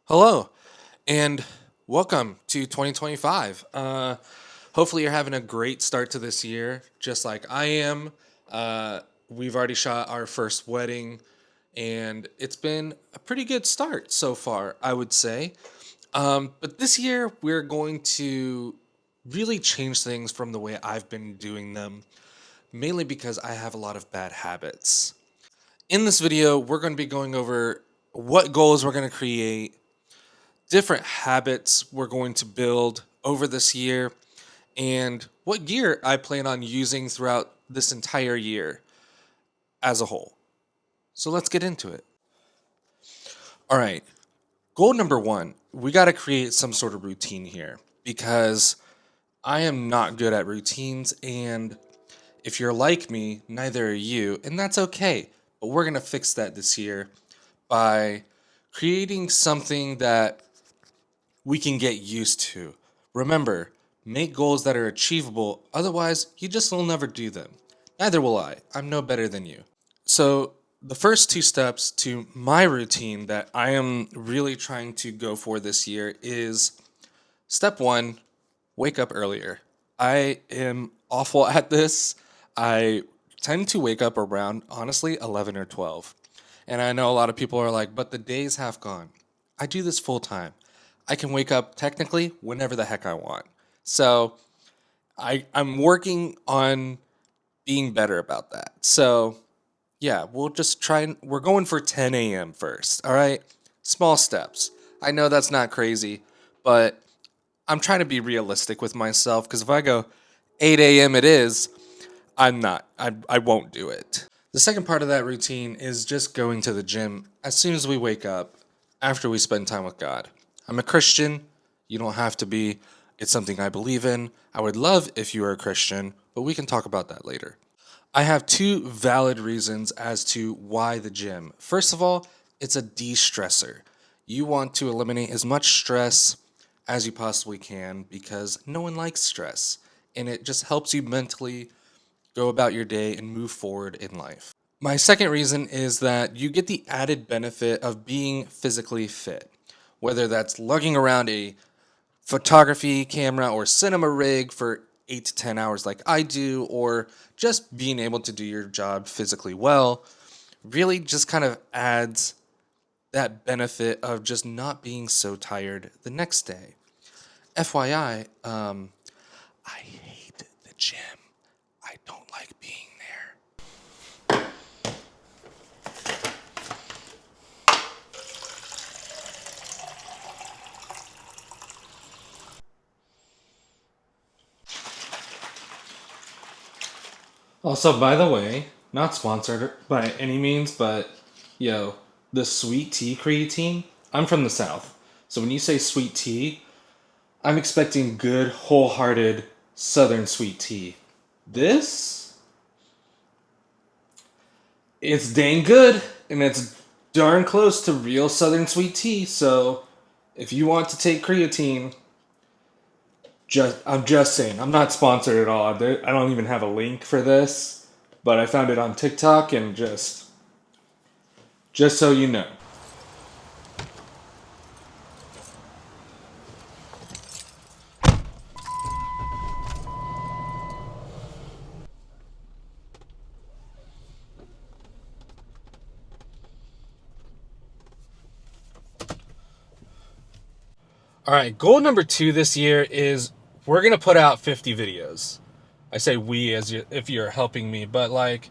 Hello, and welcome to 2025. Hopefully, you're having a great start to this year, just like I am. We've already shot our first wedding, and it's been a pretty good start so far, I would say. But this year, we're going to really change things from the way I've been doing them, mainly because I have a lot of bad habits. In this video, we're going to be going over what goals we're going to create, different habits we're going to build over this year, and what gear I plan on using throughout this entire year as a whole. So let's get into it. All right, goal number one, we got to create some sort of routine here because I am not good at routines, and if you're like me, neither are you, and that's okay. But we're going to fix that this year by creating something that we can get used to. Remember, make goals that are achievable, otherwise, you just will never do them. Neither will I. I'm no better than you. So, the first two steps to my routine that I am really trying to go for this year is step one, wake up earlier. I am awful at this. I tend to wake up around, honestly, 11 or 12. And I know a lot of people are like, but the days have gone. I do this full time. I can wake up technically whenever the heck I want. So I'm working on being better about that. So yeah, we'll just try and we're going for 10 a.m. first. All right. Small steps. I know that's not crazy, but I'm trying to be realistic with myself because if I go 8 a.m. it is, I'm not. I won't do it. The second part of that routine is just going to the gym as soon as we wake up after we spend time with God. I'm a Christian. You don't have to be. It's something I believe in. I would love if you are a Christian, but we can talk about that later. I have two valid reasons as to why the gym. First of all, it's a de-stressor. You want to eliminate as much stress as you possibly can because no one likes stress, and it just helps you mentally go about your day and move forward in life. My second reason is that you get the added benefit of being physically fit, whether that's lugging around a photography camera or cinema rig for 8 to 10 hours like I do, or just being able to do your job physically well, really just kind of adds that benefit of just not being so tired the next day. FYI, I hate the gym. I don't like being there. Also, by the way, not sponsored by any means, but yo, the sweet tea creatine, I'm from the South. So when you say sweet tea, I'm expecting good, wholehearted Southern sweet tea. This, it's dang good, and it's darn close to real Southern sweet tea. So if you want to take creatine, I'm just saying, I'm not sponsored at all. I don't even have a link for this, but I found it on TikTok and just so you know. All right, goal number two this year is we're going to put out 50 videos. I say we as if you're helping me, but like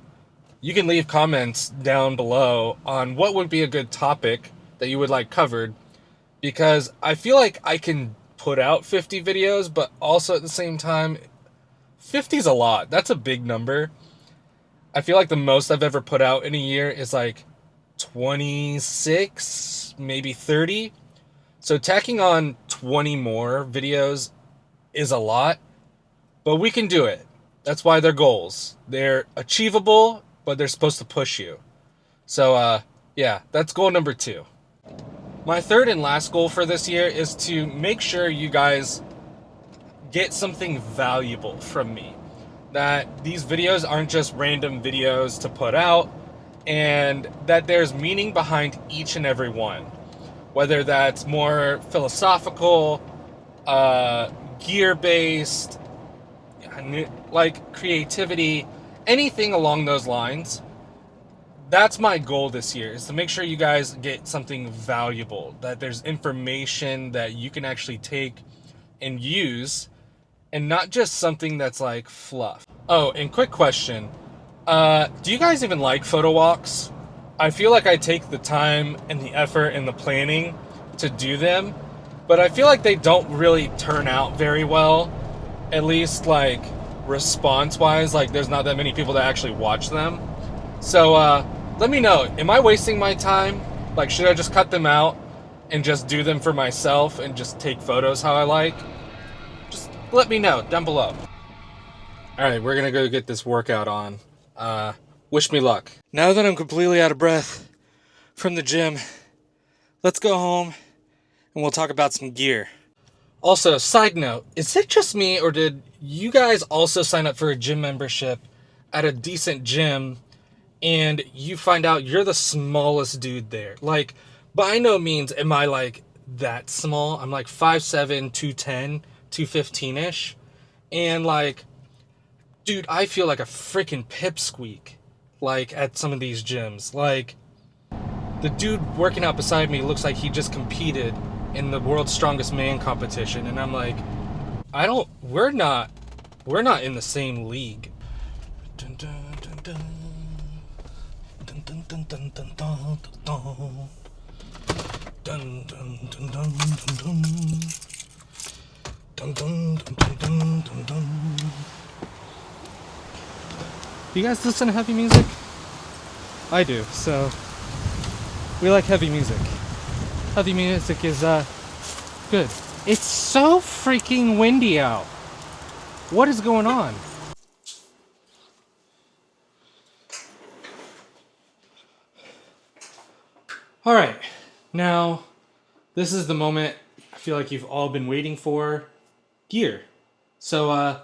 you can leave comments down below on what would be a good topic that you would like covered, because I feel like I can put out 50 videos, but also at the same time, 50 is a lot. That's a big number. I feel like the most I've ever put out in a year is like 26, maybe 30. So tacking on 20 more videos is a lot, but we can do it. That's why they're goals. They're achievable, but they're supposed to push you. So, yeah, that's goal number two. My third and last goal for this year is to make sure you guys get something valuable from me. That these videos aren't just random videos to put out, and that there's meaning behind each and every one. whether that's more philosophical, gear-based, like creativity, anything along those lines. That's my goal this year, is to make sure you guys get something valuable, that there's information that you can actually take and use, and not just something that's like fluff. Oh, and quick question. Do you guys even like photo walks? I feel like I take the time and the effort and the planning to do them, but I feel like they don't really turn out very well, at least like response-wise. Like there's not that many people that actually watch them. So let me know, am I wasting my time? Like, should I just cut them out and just do them for myself and just take photos how I like? Just let me know down below. All right, we're gonna go get this workout on. Wish me luck. Now that I'm completely out of breath from the gym, let's go home and we'll talk about some gear. Also, side note, is it just me, or did you guys also sign up for a gym membership at a decent gym and you find out you're the smallest dude there? Like, by no means am I like that small. I'm like 5'7", 210, 215-ish. And like, dude, I feel like a freaking pipsqueak, like, at some of these gyms. Like, the dude working out beside me looks like he just competed in the world's strongest man competition, and I'm like, we're not in the same league. Dun, dun, dun, dun. Dun, dun, dun, dun, dun, dun, dun. Dun, dun, dun, dun, dun, dun. Dun, dun, dun, dun, dun, dun, dun. Do you guys listen to heavy music? I do, so we like heavy music. Heavy music is good. It's so freaking windy out. What is going on? All right, now this is the moment I feel like you've all been waiting for. Gear. So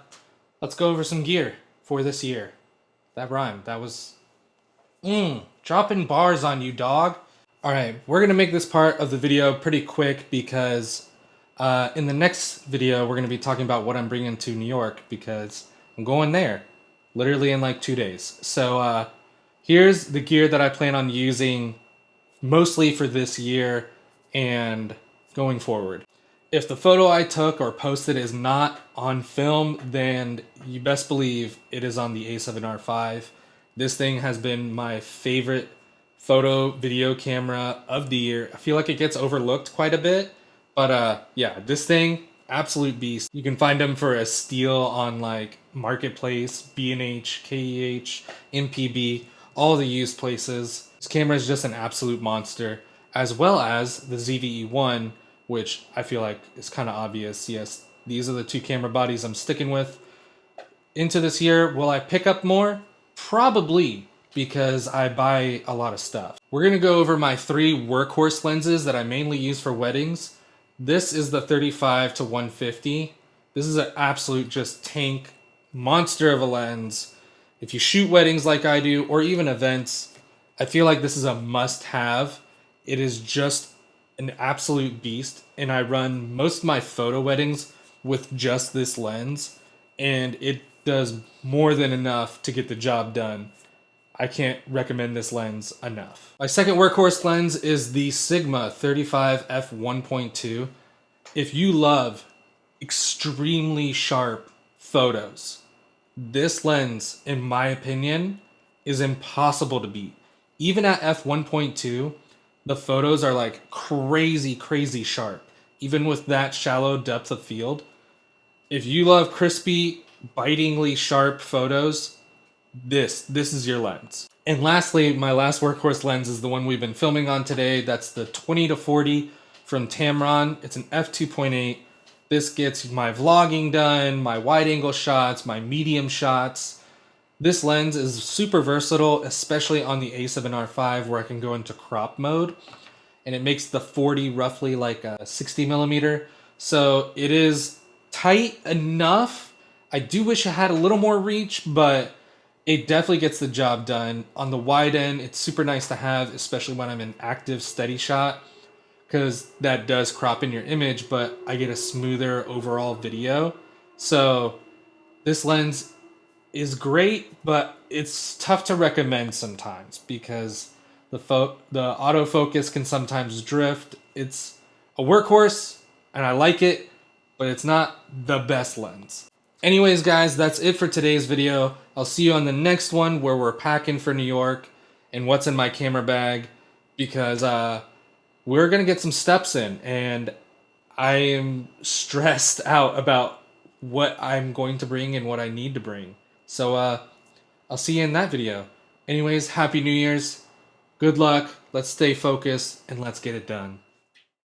let's go over some gear for this year. That rhymed. That was dropping bars on you, dog. All right, we're gonna make this part of the video pretty quick because in the next video we're gonna be talking about what I'm bringing to New York, because I'm going there literally in like 2 days. So here's the gear that I plan on using mostly for this year and going forward. If the photo I took or posted is not on film, then you best believe it is on the A7R5. This thing has been my favorite photo video camera of the year. I feel like it gets overlooked quite a bit, but yeah, this thing, absolute beast. You can find them for a steal on like Marketplace, B&H, KEH, MPB, all the used places. This camera is just an absolute monster, as well as the ZVE1, which I feel like is kind of obvious. Yes, these are the two camera bodies I'm sticking with into this year. Will I pick up more? Probably, because I buy a lot of stuff. We're gonna go over my 3 workhorse lenses that I mainly use for weddings. This is the 35 to 150. This is an absolute just tank monster of a lens. If you shoot weddings like I do, or even events, I feel like this is a must-have. It is just an absolute beast, and I run most of my photo weddings with just this lens, and it does more than enough to get the job done. I can't recommend this lens enough. My second workhorse lens is the Sigma 35 f1.2. If you love extremely sharp photos, this lens, in my opinion, is impossible to beat. Even at f1.2, the photos are like crazy sharp, even with that shallow depth of field. If you love crispy, bitingly sharp photos, this is your lens. And lastly, my last workhorse lens is the one we've been filming on today. That's the 20 to 40 from Tamron. It's an f2.8. This gets my vlogging done, my wide angle shots, my medium shots. This lens is super versatile, especially on the A7R5, where I can go into crop mode, and it makes the 40 roughly like a 60 millimeter. So it is tight enough. I do wish I had a little more reach, but it definitely gets the job done. On the wide end, it's super nice to have, especially when I'm in active steady shot, because that does crop in your image, but I get a smoother overall video. So this lens is great, but it's tough to recommend sometimes because the autofocus can sometimes drift. It's a workhorse and I like it, but it's not the best lens. Anyways, guys, that's it for today's video. I'll see you on the next one where we're packing for New York and what's in my camera bag, because we're gonna get some steps in and I am stressed out about what I'm going to bring and what I need to bring. So I'll see you in that video. Anyways, Happy New Year's. Good luck. Let's stay focused and let's get it done.